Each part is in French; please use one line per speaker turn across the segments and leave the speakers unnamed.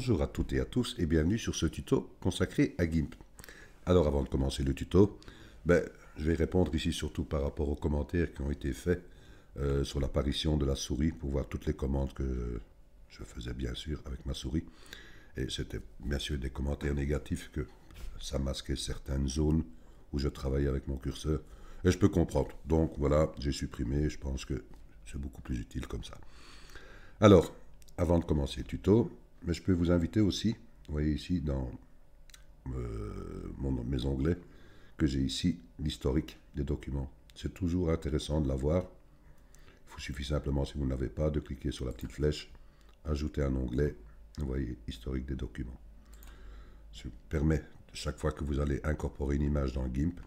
Bonjour à toutes et à tous et bienvenue sur ce tuto consacré à GIMP. Alors avant de commencer le tuto, je vais répondre ici surtout par rapport aux commentaires qui ont été faits sur l'apparition de la souris pour voir toutes les commandes que je faisais bien sûr avec ma souris. Et c'était bien sûr des commentaires négatifs que ça masquait certaines zones où je travaillais avec mon curseur. Et je peux comprendre. Donc voilà, j'ai supprimé, je pense que c'est beaucoup plus utile comme ça. Alors, avant de commencer le tuto, mais je peux vous inviter aussi, vous voyez ici dans mes onglets, que j'ai ici l'historique des documents. C'est toujours intéressant de l'avoir. Il vous suffit simplement, si vous n'avez pas, de cliquer sur la petite flèche, ajouter un onglet, vous voyez, historique des documents. Ça permet, chaque fois que vous allez incorporer une image dans GIMP,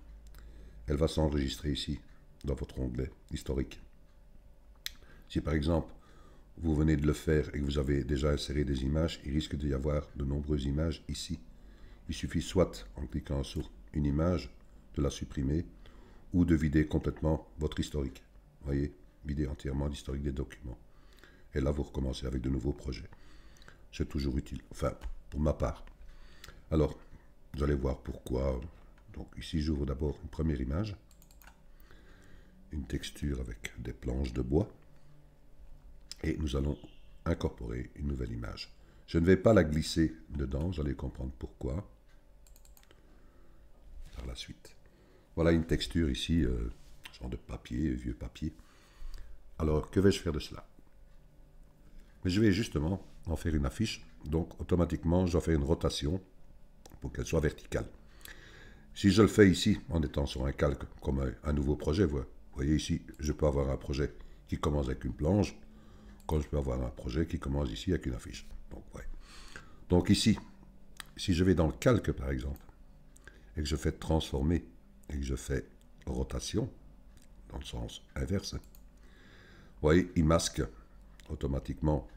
elle va s'enregistrer ici, dans votre onglet historique. Si par exemple, vous venez de le faire et que vous avez déjà inséré des images, il risque d'y avoir de nombreuses images ici. Il suffit soit, en cliquant sur une image, de la supprimer ou de vider complètement votre historique. Vous voyez, vider entièrement l'historique des documents. Et là, vous recommencez avec de nouveaux projets. C'est toujours utile, enfin, pour ma part. Alors, vous allez voir pourquoi. Donc ici, j'ouvre d'abord une première image, une texture avec des planches de bois. Et nous allons incorporer une nouvelle image. Je ne vais pas la glisser dedans, vous allez comprendre pourquoi par la suite. Voilà une texture ici, genre de papier, vieux papier. Alors, que vais-je faire de cela? Mais je vais justement en faire une affiche, donc automatiquement, je dois faire une rotation pour qu'elle soit verticale. Si je le fais ici, en étant sur un calque, comme un nouveau projet, vous voyez ici, je peux avoir un projet qui commence avec une planche, quand je peux avoir un projet qui commence ici avec une affiche. Donc ici, si je vais dans le calque par exemple, et que je fais transformer, et que je fais rotation, dans le sens inverse, vous voyez, il masque automatiquement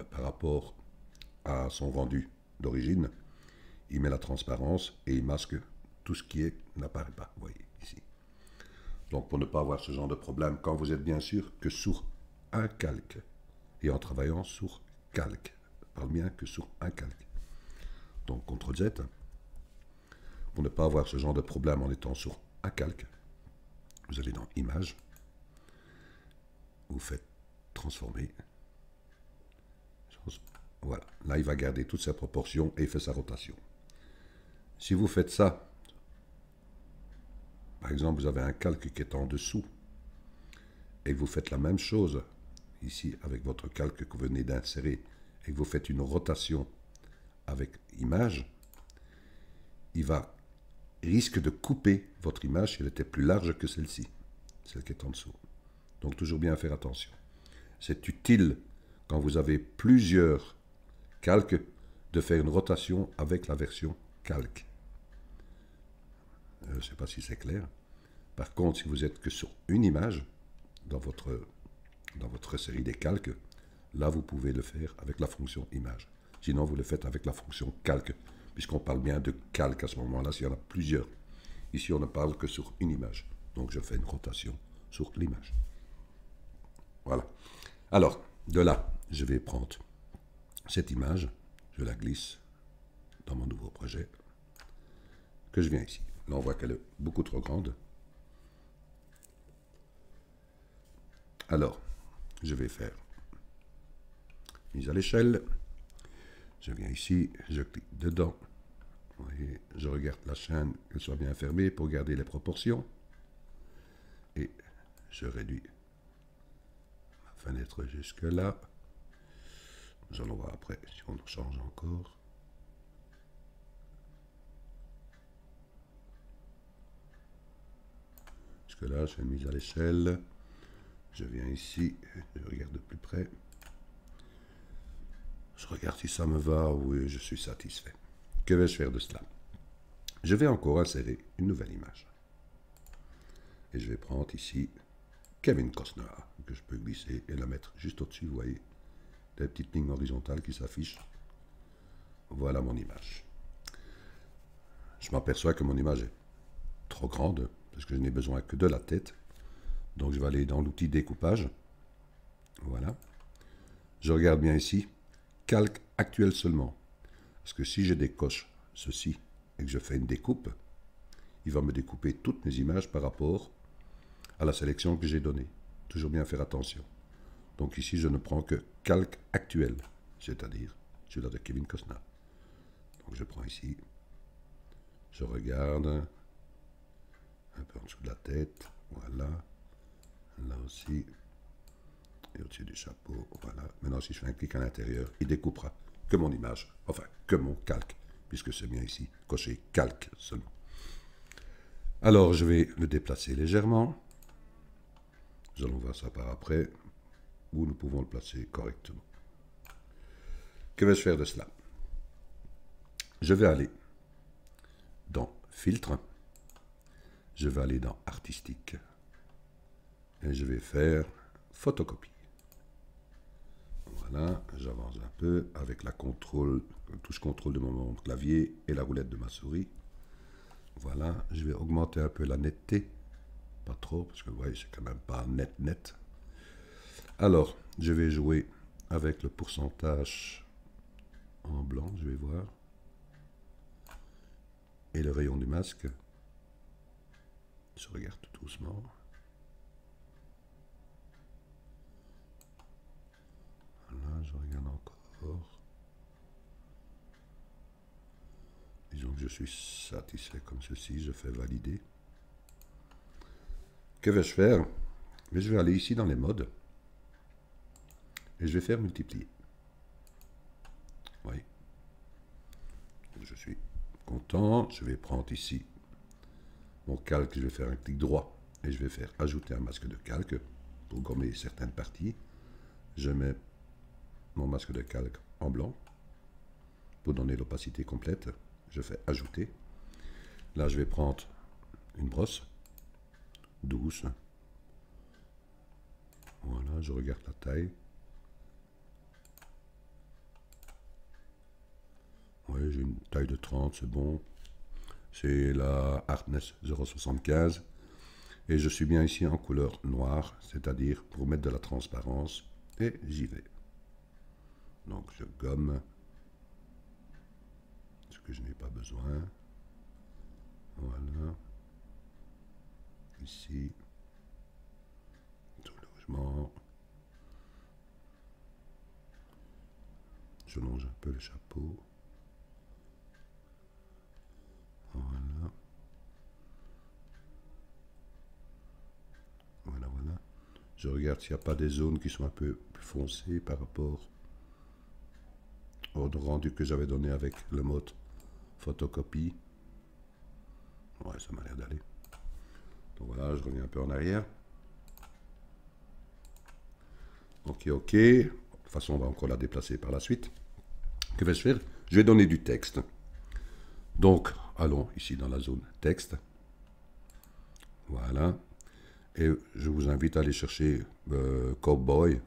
par rapport à son rendu d'origine, il met la transparence et il masque tout ce qui n'apparaît pas, vous voyez ici. Donc pour ne pas avoir ce genre de problème, quand vous êtes bien sûr que sur un calque, et en travaillant sur calque. Je parle bien que sur un calque. Donc CTRL Z, pour ne pas avoir ce genre de problème en étant sur un calque, vous allez dans Image, vous faites transformer. Voilà, là il va garder toutes ses proportions et il fait sa rotation. Si vous faites ça, par exemple vous avez un calque qui est en dessous, et que vous faites la même chose ici avec votre calque que vous venez d'insérer et que vous faites une rotation avec image, il risque de couper votre image si elle était plus large que celle-ci, celle qui est en dessous. Donc toujours bien faire attention. C'est utile quand vous avez plusieurs calques de faire une rotation avec la version calque. Je ne sais pas si c'est clair. Par contre, si vous êtes que sur une image dans votre série des calques, là vous pouvez le faire avec la fonction image. Sinon vous le faites avec la fonction calque, puisqu'on parle bien de calque à ce moment-là, s'il y en a plusieurs. Ici on ne parle que sur une image, donc je fais une rotation sur l'image. Voilà. Alors, de là, je vais prendre cette image, je la glisse dans mon nouveau projet, que je viens ici. Là on voit qu'elle est beaucoup trop grande. Alors, je vais faire mise à l'échelle. Je viens ici, je clique dedans. Vous voyez, je regarde la chaîne, qu'elle soit bien fermée pour garder les proportions. Et je réduis ma fenêtre jusque là. Nous allons voir après si on change encore. Jusque là, je fais une mise à l'échelle. Je viens ici, je regarde de plus près. Je regarde si ça me va, oui, je suis satisfait. Que vais-je faire de cela? Je vais encore insérer une nouvelle image. Et je vais prendre ici Kevin Costner, que je peux glisser et la mettre juste au-dessus, vous voyez, des petites lignes horizontales qui s'affichent. Voilà mon image. Je m'aperçois que mon image est trop grande, parce que je n'ai besoin que de la tête. Donc je vais aller dans l'outil découpage. Voilà. Je regarde bien ici. calque actuel seulement. Parce que si je décoche ceci et que je fais une découpe, il va me découper toutes mes images par rapport à la sélection que j'ai donnée. Toujours bien faire attention. Donc ici, je ne prends que calque actuel, c'est-à-dire celui-là de Kevin Costner. Donc je prends ici, je regarde un peu en dessous de la tête, voilà, là aussi, et au-dessus du chapeau, voilà. Maintenant, si je fais un clic à l'intérieur, il découpera que mon image, enfin, que mon calque, puisque c'est bien ici, coché calque seulement. Alors, je vais le déplacer légèrement. Nous allons voir ça par après, où nous pouvons le placer correctement. Que vais-je faire de cela? Je vais aller dans Filtre, je vais aller dans Artistique, et je vais faire Photocopie. Voilà, j'avance un peu avec la touche contrôle de mon clavier et la roulette de ma souris. Voilà, je vais augmenter un peu la netteté, pas trop, parce que vous voyez, c'est quand même pas net. Alors, je vais jouer avec le pourcentage en blanc, je vais voir, et le rayon du masque. Je regarde tout doucement. Voilà, je regarde encore. Disons que je suis satisfait comme ceci, je fais valider. Que vais-je faire? Mais je vais aller ici dans les modes et je vais faire multiplier. Oui. Je suis content. Je vais prendre ici mon calque, je vais faire un clic droit et je vais faire ajouter un masque de calque pour gommer certaines parties. Je mets mon masque de calque en blanc pour donner l'opacité complète. Je fais ajouter. Là, je vais prendre une brosse douce. Voilà, je regarde la taille. Oui, j'ai une taille de 30, c'est bon. C'est la Hardness 0,75. Et je suis bien ici en couleur noire, c'est-à-dire pour mettre de la transparence. Et j'y vais. Donc je gomme ce que je n'ai pas besoin. Voilà. Ici. Tout le logement. Je longe un peu le chapeau. Voilà. Voilà. Je regarde s'il n'y a pas des zones qui sont un peu plus foncées par rapport au rendu que j'avais donné avec le mode photocopie. Ouais, ça m'a l'air d'aller. Donc voilà, je reviens un peu en arrière. Ok. De toute façon, on va encore la déplacer par la suite. Que vais-je faire? Je vais donner du texte. Donc, allons ici dans la zone texte. Voilà. Et je vous invite à aller chercher Cowboy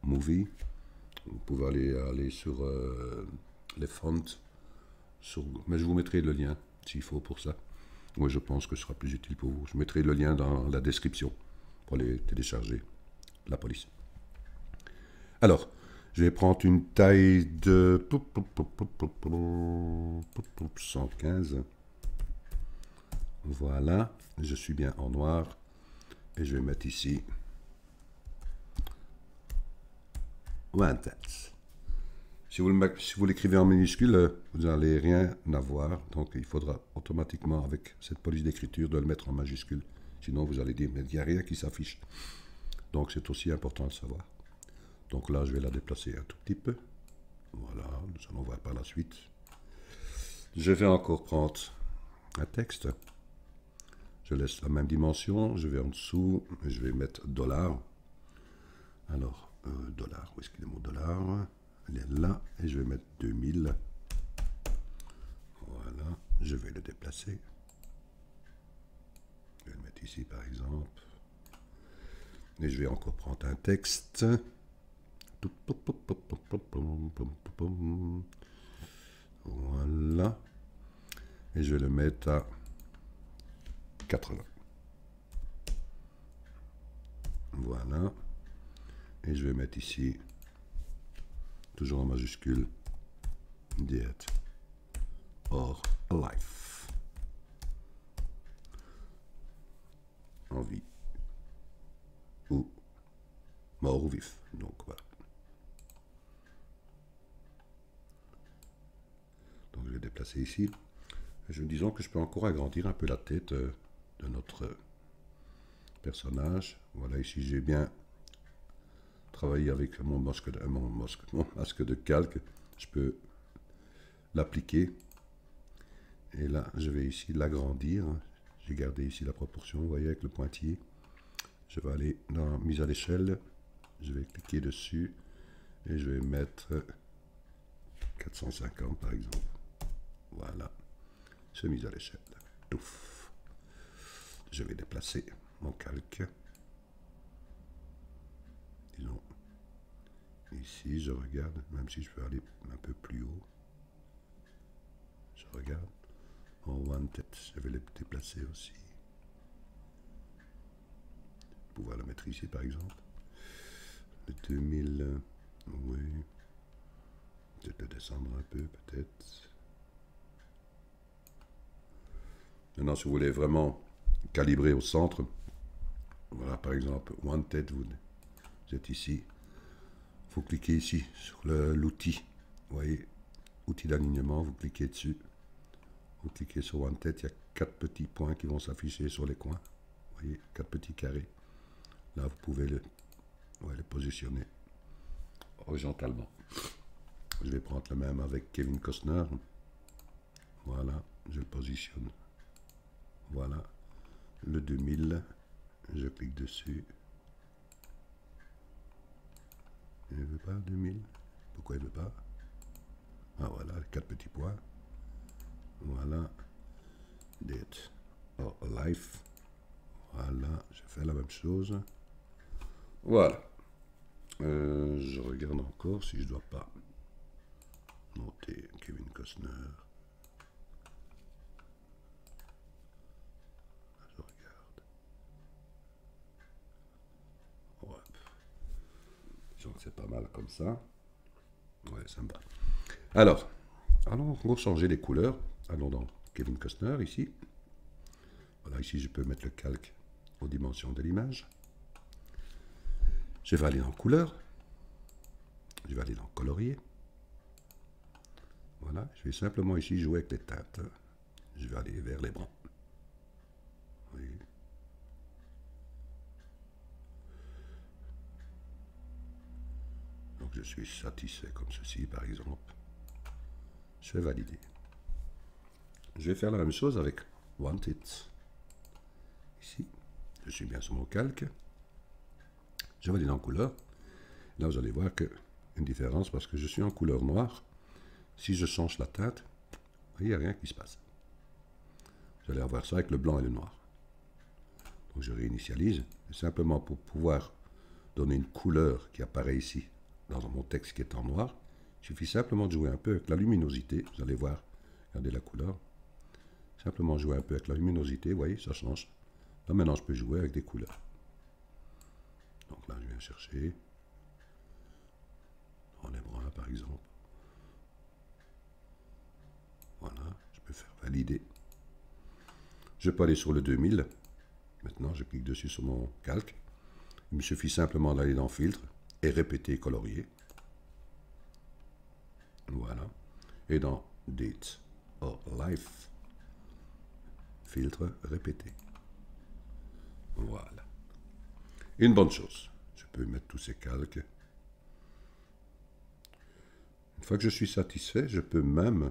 Movie. Vous pouvez aller sur les fonts. Mais je vous mettrai le lien s'il faut pour ça. Oui, je pense que ce sera plus utile pour vous. Je mettrai le lien dans la description pour les télécharger. La police. Alors, je vais prendre une taille de 115. Voilà, je suis bien en noir. Et je vais mettre ici One Touch. Si vous l'écrivez en minuscule, vous n'allez rien avoir. Donc il faudra automatiquement, avec cette police d'écriture, de le mettre en majuscule. Sinon vous allez dire, mais il n'y a rien qui s'affiche. Donc c'est aussi important de le savoir. Donc là, je vais la déplacer un tout petit peu. Voilà, nous allons voir par la suite. Je vais encore prendre un texte. Je laisse la même dimension. Je vais en dessous. Je vais mettre $. Alors, dollar, où est-ce qu'il est mon dollar? Il est là. Et je vais mettre 2000. Voilà. Je vais le déplacer. Je vais le mettre ici, par exemple. Et je vais encore prendre un texte. Voilà. Et je vais le mettre à 80. Voilà. Et je vais mettre ici, toujours en majuscule, dead or alive. En vie ou mort ou vif. Donc voilà. Donc je vais déplacer ici. Disons que je peux encore agrandir un peu la tête de notre personnage. Voilà, ici j'ai bien travaillé avec mon masque de calque. Je peux l'appliquer. Et là, je vais ici l'agrandir. J'ai gardé ici la proportion, vous voyez, avec le pointillé. Je vais aller dans mise à l'échelle. Je vais cliquer dessus et je vais mettre 450 par exemple. Voilà. C'est mise à l'échelle. Touf. Je vais déplacer mon calque. Disons, ici, je regarde, même si je peux aller un peu plus haut. Je regarde. En wanted, je vais le déplacer aussi. Pouvoir le mettre ici, par exemple. Le 2000, oui. Peut-être le descendre un peu, peut-être. Maintenant, si vous voulez vraiment calibrer au centre, voilà, par exemple, wanted, vous êtes ici. Vous cliquez ici sur l'outil. Vous voyez, outil d'alignement, vous cliquez dessus. Vous cliquez sur wanted, il y a 4 petits points qui vont s'afficher sur les coins. Vous voyez, 4 petits carrés. Là, vous pouvez le positionner horizontalement. Je vais prendre le même avec Kevin Costner. Voilà, je le positionne. Voilà, le 2000, je clique dessus. Il ne veut pas 2000. Pourquoi il ne veut pas? Ah voilà, les 4 petits points. Voilà, date or life. Voilà, je fais la même chose. Voilà. Je regarde encore si je ne dois pas monter Kevin Costner. Je regarde. Ouais. Donc c'est pas mal comme ça. Ouais, ça me va. Alors, allons changer les couleurs. Allons dans Kevin Costner ici. Voilà, ici je peux mettre le calque aux dimensions de l'image. Je vais aller dans couleur. Je vais aller dans colorier. Voilà, je vais simplement ici jouer avec les teintes. Je vais aller vers les bruns. Oui. Donc je suis satisfait comme ceci par exemple. Je vais valider. Je vais faire la même chose avec Wanted. Ici, je suis bien sur mon calque. Je vais aller dans couleur. Là, vous allez voir que une différence parce que je suis en couleur noire. Si je change la teinte, il n'y a rien qui se passe. Vous allez avoir ça avec le blanc et le noir. Donc je réinitialise, simplement pour pouvoir donner une couleur qui apparaît ici, dans mon texte qui est en noir. Il suffit simplement de jouer un peu avec la luminosité. Vous allez voir, regardez la couleur. Simplement jouer un peu avec la luminosité, vous voyez, ça change. Là maintenant, je peux jouer avec des couleurs. Donc là, je viens chercher dans les bruns, par exemple. Voilà, je peux faire valider. Je peux aller sur le 2000. Maintenant, je clique dessus sur mon calque. Il me suffit simplement d'aller dans Filtre et répéter colorier. Voilà. Et dans Date or Life, filtre répéter. Voilà. Une bonne chose. Je peux mettre tous ces calques. Une fois que je suis satisfait, je peux même,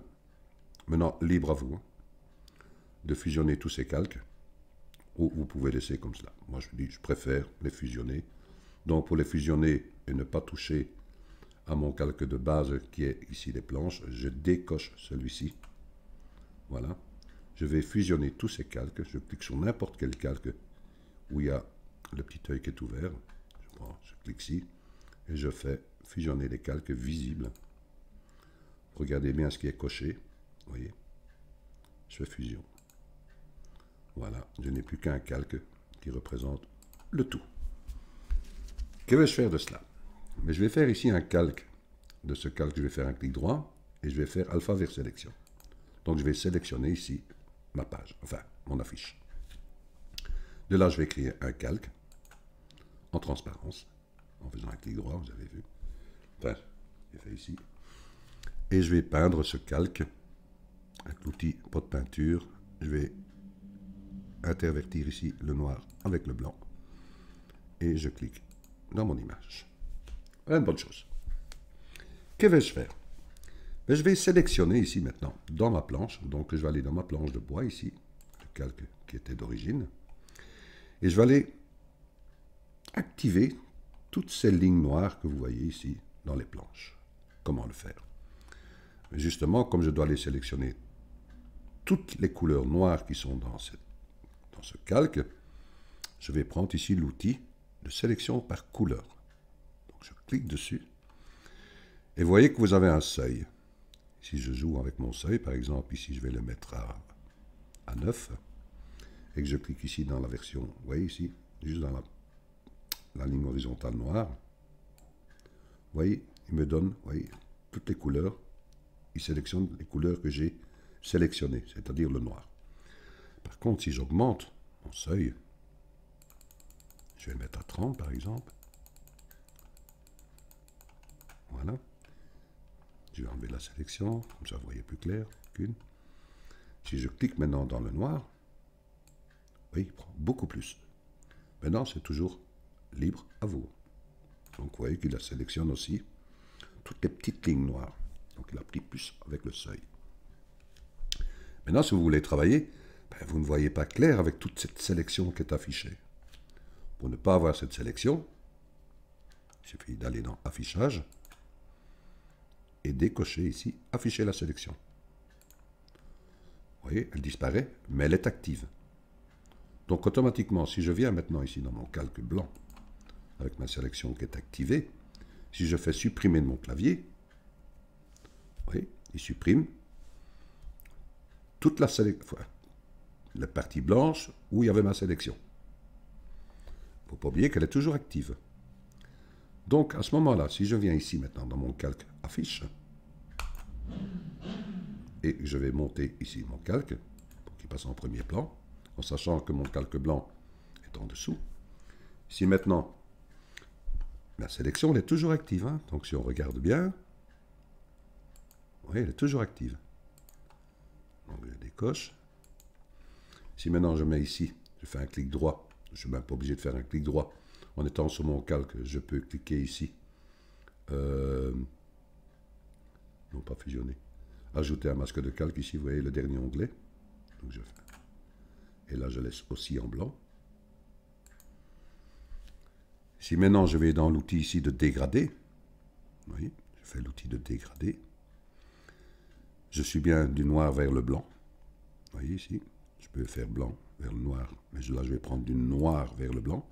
maintenant libre à vous, de fusionner tous ces calques, ou vous pouvez laisser comme cela. Moi je dis, je préfère les fusionner. Donc pour les fusionner et ne pas toucher à mon calque de base qui est ici les planches, je décoche celui-ci. Voilà. Je vais fusionner tous ces calques. Je clique sur n'importe quel calque où il y a le petit œil qui est ouvert. Je clique ici et je fais fusionner les calques visibles. Regardez bien ce qui est coché. Vous voyez, je fais fusion. Voilà, je n'ai plus qu'un calque qui représente le tout. Que vais-je faire de cela? Mais je vais faire ici un calque. De ce calque, je vais faire un clic droit et je vais faire alpha vers sélection. Donc je vais sélectionner ici ma page, enfin mon affiche. De là, je vais créer un calque en transparence, en faisant un clic droit, vous avez vu. Enfin, j'ai fait ici. Et je vais peindre ce calque avec l'outil pot de peinture. Je vais intervertir ici le noir avec le blanc. Et je clique dans mon image. Voilà une bonne chose. Que vais-je faire? Je vais sélectionner ici maintenant dans ma planche. Donc je vais aller dans ma planche de bois ici, le calque qui était d'origine. Et je vais aller activer toutes ces lignes noires que vous voyez ici dans les planches. Comment le faire? Justement, comme je dois aller sélectionner toutes les couleurs noires qui sont dans ce calque, je vais prendre ici l'outil de sélection par couleur. Donc je clique dessus et vous voyez que vous avez un seuil. Si je joue avec mon seuil, par exemple, ici je vais le mettre à 9 et que je clique ici dans la version, vous voyez ici, juste dans la ligne horizontale noire, vous voyez, il me donne, vous voyez, toutes les couleurs, il sélectionne les couleurs que j'ai sélectionnées, c'est-à-dire le noir. Par contre, si j'augmente mon seuil, je vais le mettre à 30 par exemple, voilà, je vais enlever la sélection, comme ça vous voyez plus clair qu'une. Si je clique maintenant dans le noir, oui, il prend beaucoup plus. Maintenant, c'est toujours libre à vous. Donc, vous voyez qu'il la sélectionne aussi toutes les petites lignes noires. Donc, il a pris plus avec le seuil. Maintenant, si vous voulez travailler, vous ne voyez pas clair avec toute cette sélection qui est affichée. Pour ne pas avoir cette sélection, il suffit d'aller dans Affichage et décocher ici Afficher la sélection. Vous voyez, elle disparaît, mais elle est active. Donc automatiquement, si je viens maintenant ici dans mon calque blanc, avec ma sélection qui est activée, si je fais supprimer de mon clavier, vous voyez, il supprime toute la sélection, la partie blanche où il y avait ma sélection. Il ne faut pas oublier qu'elle est toujours active. Donc à ce moment-là, si je viens ici maintenant dans mon calque affiche, et je vais monter ici mon calque, pour qu'il passe en premier plan, en sachant que mon calque blanc est en dessous. Si maintenant, la sélection elle est toujours active, hein, donc si on regarde bien, oui, elle est toujours active. Donc je décoche. Si maintenant je mets ici, je fais un clic droit, je ne suis même pas obligé de faire un clic droit. En étant sur mon calque, je peux cliquer ici. Non, pas fusionner. Ajouter un masque de calque ici, vous voyez le dernier onglet. Donc je fais. Et là, je laisse aussi en blanc. Si maintenant je vais dans l'outil ici de dégrader, vous voyez, je fais l'outil de dégrader. Je suis bien du noir vers le blanc. Vous voyez ici, je peux faire blanc vers le noir, mais là je vais prendre du noir vers le blanc,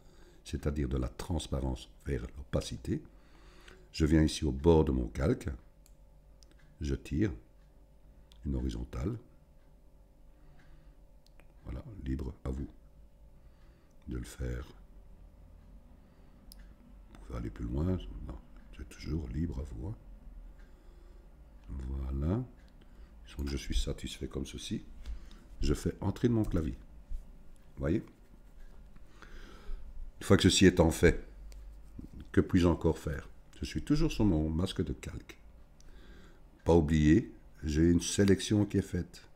c'est-à-dire de la transparence vers l'opacité. Je viens ici au bord de mon calque, je tire une horizontale. Voilà, libre à vous de le faire. Vous pouvez aller plus loin, non, c'est toujours libre à vous. Hein. Voilà, donc je suis satisfait comme ceci. Je fais entrer de mon clavier. Vous voyez? Une fois que ceci étant fait, que puis-je encore faire? Je suis toujours sur mon masque de calque. Pas oublier, j'ai une sélection qui est faite.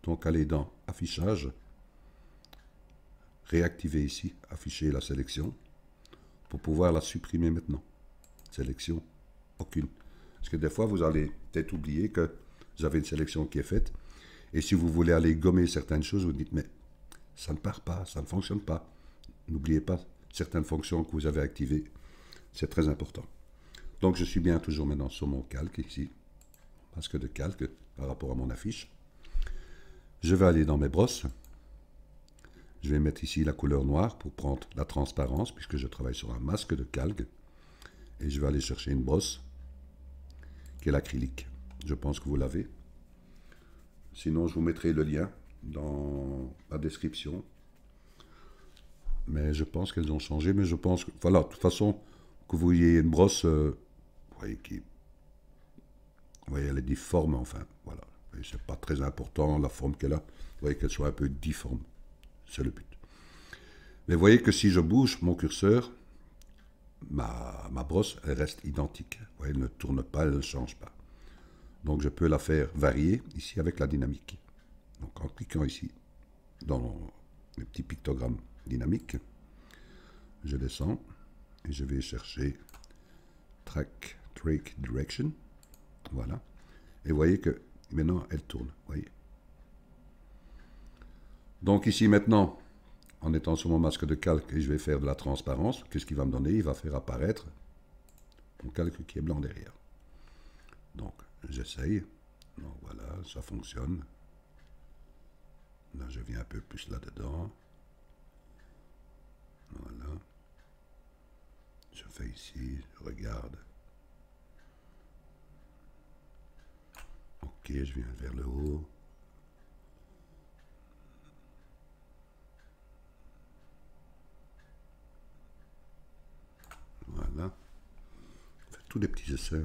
Donc allez dans Affichage, réactiver ici, afficher la sélection, pour pouvoir la supprimer maintenant. Sélection, aucune. Parce que des fois, vous allez peut-être oublier que vous avez une sélection qui est faite. Et si vous voulez aller gommer certaines choses, vous dites, mais ça ne part pas, ça ne fonctionne pas. N'oubliez pas certaines fonctions que vous avez activées. C'est très important. Donc, je suis bien toujours maintenant sur mon calque ici. Masque de calque par rapport à mon affiche. Je vais aller dans mes brosses. Je vais mettre ici la couleur noire pour prendre la transparence, puisque je travaille sur un masque de calque. Et je vais aller chercher une brosse qui est l'acrylique. Je pense que vous l'avez. Sinon, je vous mettrai le lien dans la description. Mais je pense qu'elles ont changé. Mais je pense que, voilà, de toute façon, que vous ayez une brosse, vous voyez, qui Vous voyez, elle est difforme, enfin, voilà. C'est pas très important la forme qu'elle a. Vous voyez qu'elle soit un peu difforme. C'est le but. Mais vous voyez que si je bouge mon curseur, ma brosse, elle reste identique. Vous voyez, elle ne tourne pas, elle ne change pas. Donc je peux la faire varier ici avec la dynamique. Donc en cliquant ici dans les petits pictogrammes dynamiques, je descends et je vais chercher Track Direction. Voilà. Et vous voyez que maintenant elle tourne. Voyez. Donc ici maintenant, en étant sur mon masque de calque et je vais faire de la transparence, qu'est-ce qu'il va me donner? Il va faire apparaître mon calque qui est blanc derrière. Donc j'essaye. Donc voilà, ça fonctionne. Là je viens un peu plus là-dedans. Voilà. Je fais ici, je regarde. Ok, je viens vers le haut. Voilà. Je fais tous les petits essais.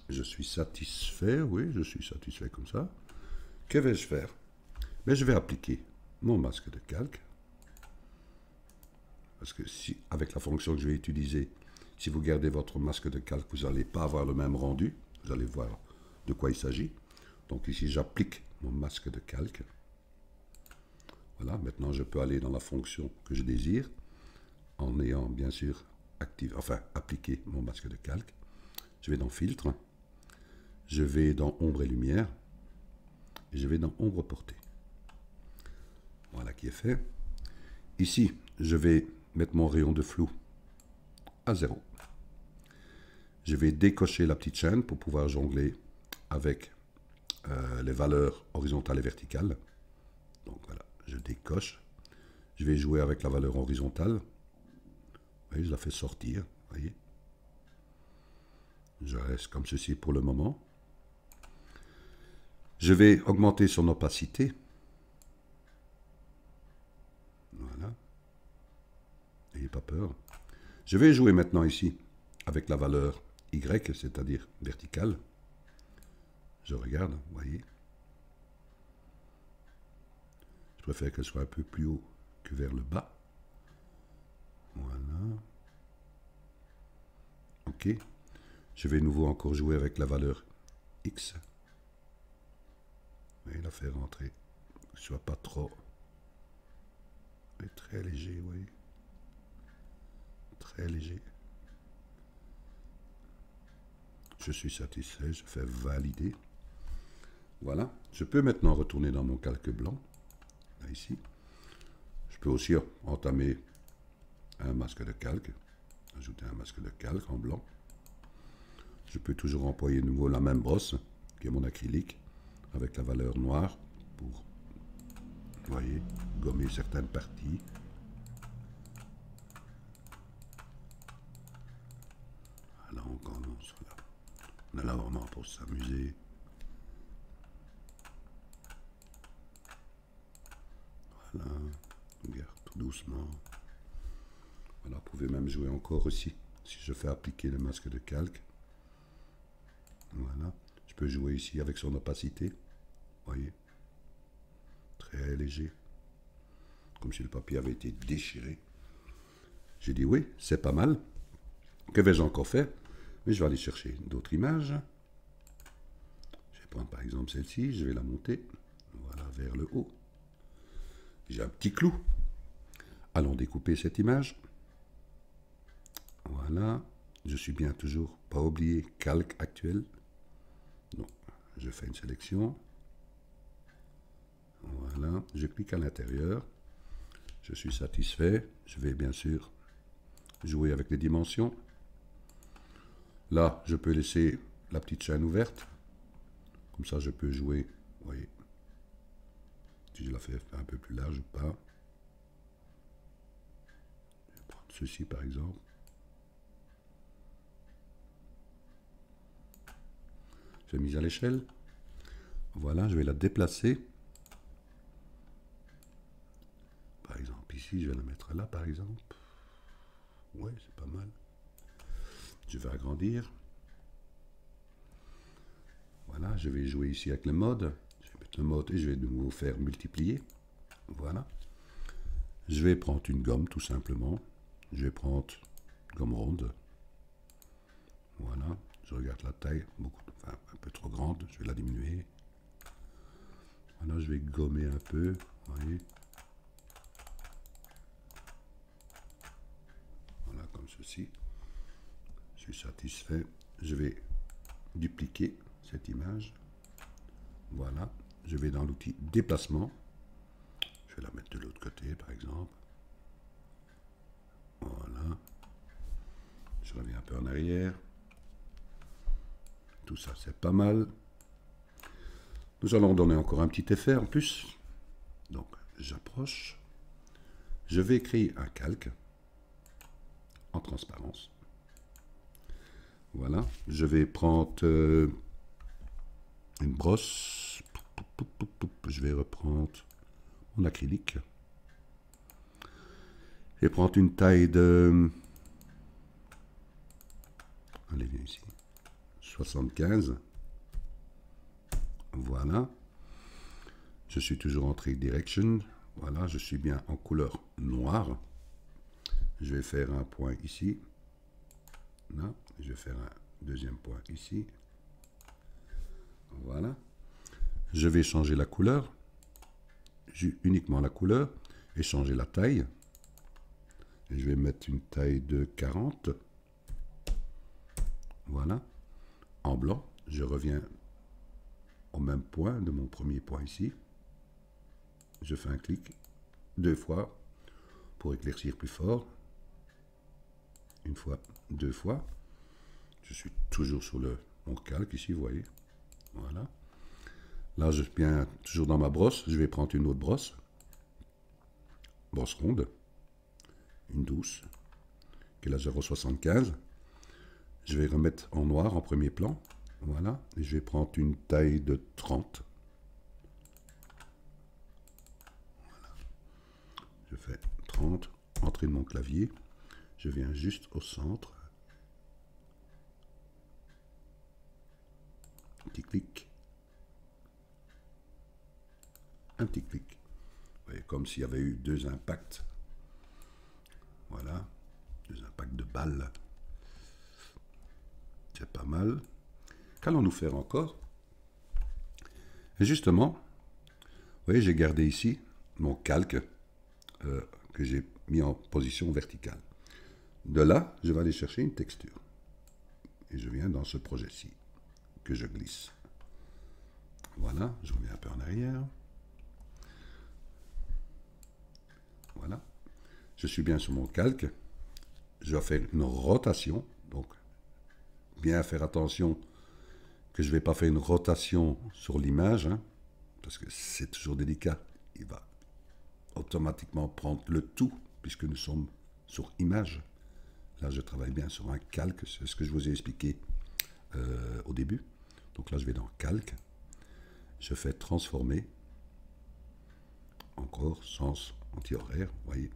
Je suis satisfait, oui, je suis satisfait comme ça. Que vais-je faire? Mais je vais appliquer mon masque de calque. Parce que si, avec la fonction que je vais utiliser, si vous gardez votre masque de calque, vous n'allez pas avoir le même rendu. Vous allez voir de quoi il s'agit. Donc ici, j'applique mon masque de calque. Voilà, maintenant je peux aller dans la fonction que je désire, en ayant bien sûr appliqué mon masque de calque. Je vais dans Filtre, je vais dans Ombre et Lumière, et je vais dans Ombre portée. Voilà qui est fait. Ici, je vais mettre mon rayon de flou à 0. Je vais décocher la petite chaîne pour pouvoir jongler avec les valeurs horizontales et verticales. Donc voilà, je décoche. Je vais jouer avec la valeur horizontale. Vous voyez, je la fais sortir. Voyez. Je reste comme ceci pour le moment. Je vais augmenter son opacité. Voilà. N'ayez pas peur. Je vais jouer maintenant ici avec la valeur Y, c'est-à-dire verticale. Je regarde, vous voyez. Je préfère qu'elle soit un peu plus haut que vers le bas. Voilà. OK. Je vais nouveau encore jouer avec la valeur X. Et la faire rentrer. Que ce soit pas trop. Mais très léger, vous voyez. Très léger. Je suis satisfait, je fais valider. Voilà. Je peux maintenant retourner dans mon calque blanc. Là, ici. Je peux aussi entamer un masque de calque. Ajouter un masque de calque en blanc. Je peux toujours employer de nouveau la même brosse, qui est mon acrylique, avec la valeur noire, pour, vous voyez, gommer certaines parties. Là, on commence, voilà. On est là vraiment pour s'amuser. Voilà, on regarde tout doucement. Voilà, vous pouvez même jouer encore aussi, si je fais appliquer le masque de calque. Voilà, je peux jouer ici avec son opacité, vous voyez, très léger, comme si le papier avait été déchiré. J'ai dit oui, c'est pas mal. Que vais-je encore faire? Mais je vais aller chercher d'autres images. Je vais prendre par exemple celle-ci, je vais la monter, voilà, vers le haut. J'ai un petit clou. Allons découper cette image. Voilà, je suis bien toujours, pas oublié, calque actuel. Donc, je fais une sélection. Voilà, je clique à l'intérieur. Je suis satisfait. Je vais bien sûr jouer avec les dimensions. Là, je peux laisser la petite chaîne ouverte. Comme ça, je peux jouer. Vous voyez, si je la fais un peu plus large ou pas. Je vais prendre ceci par exemple. Je l'ai mise à l'échelle. Voilà, je vais la déplacer. Par exemple, ici, je vais la mettre là, par exemple. Ouais, c'est pas mal. Je vais agrandir. Voilà, je vais jouer ici avec le mode. Je vais mettre le mode et je vais de nouveau faire multiplier. Voilà. Je vais prendre une gomme tout simplement. Je vais prendre une gomme ronde. Voilà. Je regarde la taille, enfin, un peu trop grande. Je vais la diminuer. Voilà, je vais gommer un peu. Vous voyez. Voilà, comme ceci. Je suis satisfait. Je vais dupliquer cette image. Voilà. Je vais dans l'outil déplacement. Je vais la mettre de l'autre côté, par exemple. Voilà. Je reviens un peu en arrière. Tout ça, c'est pas mal. Nous allons donner encore un petit effet en plus. Donc, j'approche. Je vais créer un calque en transparence. Voilà. Je vais prendre une brosse. Je vais reprendre mon acrylique. Je vais prendre une taille de... Allez, viens ici. 75. Voilà. Je suis toujours en Trick Direction. Voilà, je suis bien en couleur noire. Je vais faire un point ici. Là. Je vais faire un deuxième point ici. Voilà. Je vais changer la couleur. Uniquement la couleur. Et changer la taille. Et je vais mettre une taille de 40. Voilà. En blanc. Je reviens au même point de mon premier point ici. Je fais un clic 2 fois pour éclaircir plus fort. Une fois, 2 fois. Je suis toujours sur mon calque ici, vous voyez. Voilà. Là, je suis bien toujours dans ma brosse. Je vais prendre une autre brosse. Brosse ronde. Une douce. Qui est la 0,75. Je vais remettre en noir en premier plan. Voilà. Et je vais prendre une taille de 30. Voilà. Je fais 30. Entrée de mon clavier. Je viens juste au centre. Un petit clic. Un petit clic. Vous voyez, comme s'il y avait eu 2 impacts. Voilà. 2 impacts de balles. C'est pas mal. Qu'allons-nous faire encore? Et justement, vous voyez, j'ai gardé ici mon calque que j'ai mis en position verticale. De là, je vais aller chercher une texture. Et je viens dans ce projet-ci, que je glisse. Voilà, je reviens un peu en arrière. Voilà. Je suis bien sur mon calque. Je vais faire une rotation. Donc, bien faire attention que je ne vais pas faire une rotation sur l'image, hein, parce que c'est toujours délicat. Il va automatiquement prendre le tout, puisque nous sommes sur image. Là, je travaille bien sur un calque, c'est ce que je vous ai expliqué au début. Donc là, je vais dans calque. Je fais transformer. Encore sens anti-horaire, vous voyez.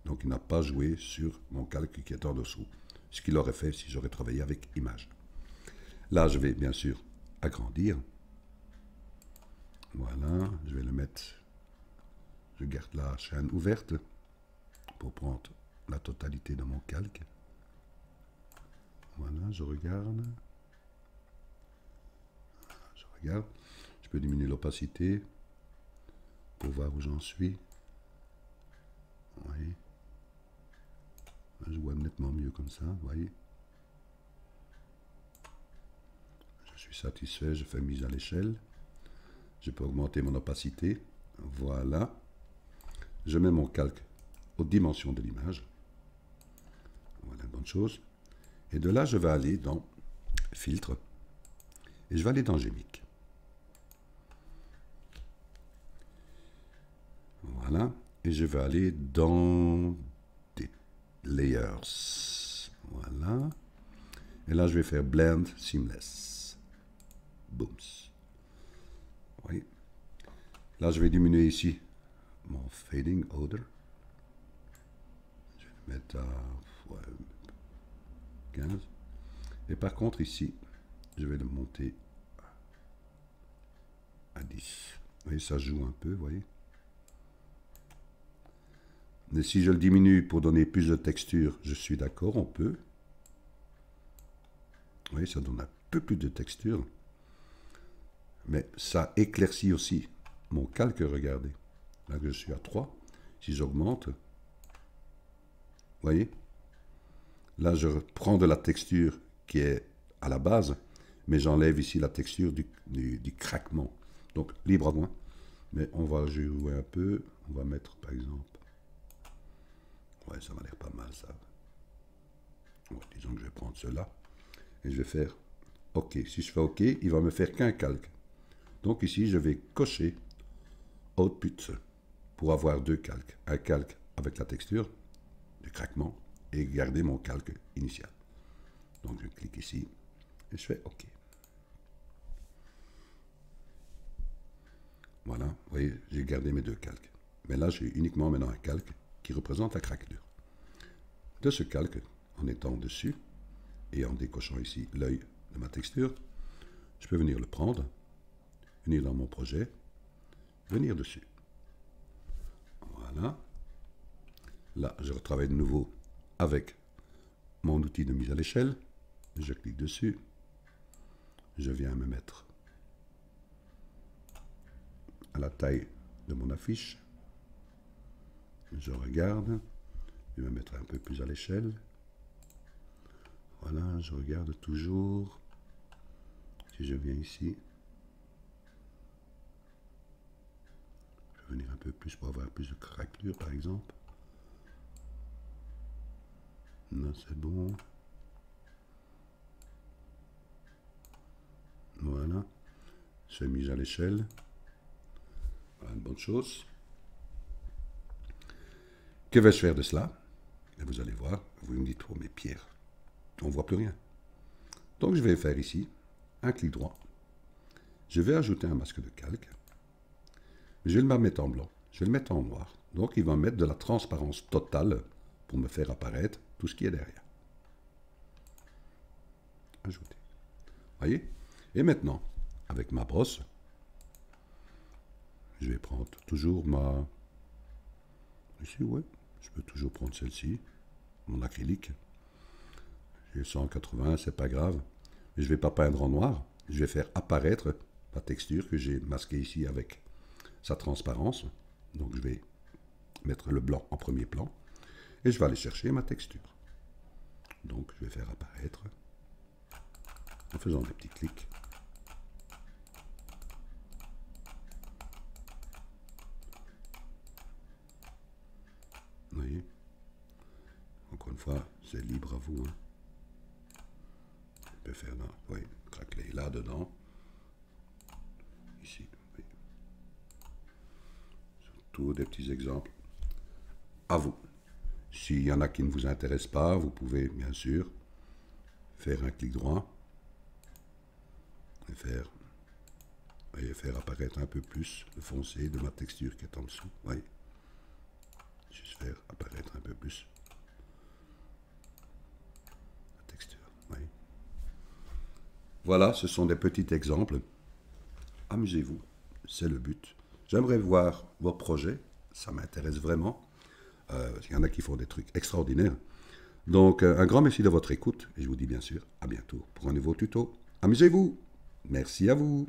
Donc il n'a pas joué sur mon calque qui est en dessous. Ce qu'il aurait fait si j'aurais travaillé avec image. Là, je vais bien sûr agrandir. Voilà, je vais le mettre. Je garde la chaîne ouverte pour prendre la totalité de mon calque. Voilà, je regarde. Je regarde. Je peux diminuer l'opacité pour voir où j'en suis. Vous voyez. Là, je vois nettement mieux comme ça, vous voyez. Je suis satisfait, je fais mise à l'échelle. Je peux augmenter mon opacité. Voilà. Je mets mon calque aux dimensions de l'image. Voilà une bonne chose. Et de là, je vais aller dans Filtre. Et je vais aller dans Gémique. Voilà. Et je vais aller dans des Layers. Voilà. Et là, je vais faire Blend Seamless. Booms. Oui. Là, je vais diminuer ici mon Fading Order. Je vais le mettre à 15. Et par contre, ici, je vais le monter 10. Oui, ça joue un peu, vous voyez. Mais si je le diminue pour donner plus de texture, je suis d'accord, on peut. Oui, ça donne un peu plus de texture. Mais ça éclaircit aussi mon calque, regardez. Là que je suis à 3, si j'augmente, vous voyez, là je prends de la texture qui est à la base, mais j'enlève ici la texture du craquement. Donc libre à moi. Mais on va jouer un peu. On va mettre par exemple. Ouais, ça m'a l'air pas mal ça. Ouais, disons que je vais prendre cela. Et je vais faire OK. Si je fais OK, il va me faire qu'un calque. Donc ici, je vais cocher Output pour avoir deux calques. Un calque avec la texture du craquement et garder mon calque initial. Donc je clique ici et je fais OK. Voilà, vous voyez, j'ai gardé mes deux calques. Mais là, j'ai uniquement maintenant un calque qui représente la craquelure. De ce calque, en étant dessus et en décochant ici l'œil de ma texture, je peux venir le prendre, venir dans mon projet, venir dessus. Voilà. Là, je retravaille de nouveau avec mon outil de mise à l'échelle. Je clique dessus. Je viens me mettre à la taille de mon affiche. Je regarde. Je vais me mettre un peu plus à l'échelle. Voilà, je regarde toujours. Si je viens ici, je vais venir un peu plus pour avoir plus de craquelure par exemple. Là c'est bon. Voilà. Je fais mise à l'échelle. Voilà une bonne chose. Que vais-je faire de cela? Et vous allez voir, vous me dites, oh mais Pierre, on ne voit plus rien. Donc je vais faire ici un clic droit. Je vais ajouter un masque de calque. Je vais le mettre en blanc. Je vais le mettre en noir. Donc il va mettre de la transparence totale pour me faire apparaître tout ce qui est derrière. Ajouter. Voyez? Et maintenant, avec ma brosse, je vais prendre toujours ma... Ici, ouais. Je peux toujours prendre celle-ci, mon acrylique. J'ai 180, c'est pas grave. Mais je ne vais pas peindre en noir. Je vais faire apparaître la texture que j'ai masquée ici avec sa transparence. Donc je vais mettre le blanc en premier plan. Et je vais aller chercher ma texture. Donc je vais faire apparaître en faisant des petits clics. Vous voyez? Encore une fois, c'est libre à vous. Hein. Je peux faire dans, oui, craqueler là dedans. Ici, oui. Tous des petits exemples. À vous. S'il y en a qui ne vous intéressent pas, vous pouvez bien sûr faire un clic droit et faire, voyez, faire apparaître un peu plus le foncé de ma texture qui est en dessous. Voyez. Juste faire apparaître un peu plus la texture. Voyez. Voilà, ce sont des petits exemples. Amusez-vous, c'est le but. J'aimerais voir vos projets, ça m'intéresse vraiment. Il y en a qui font des trucs extraordinaires. Donc, un grand merci de votre écoute et je vous dis bien sûr à bientôt pour un nouveau tuto. Amusez-vous. Merci à vous.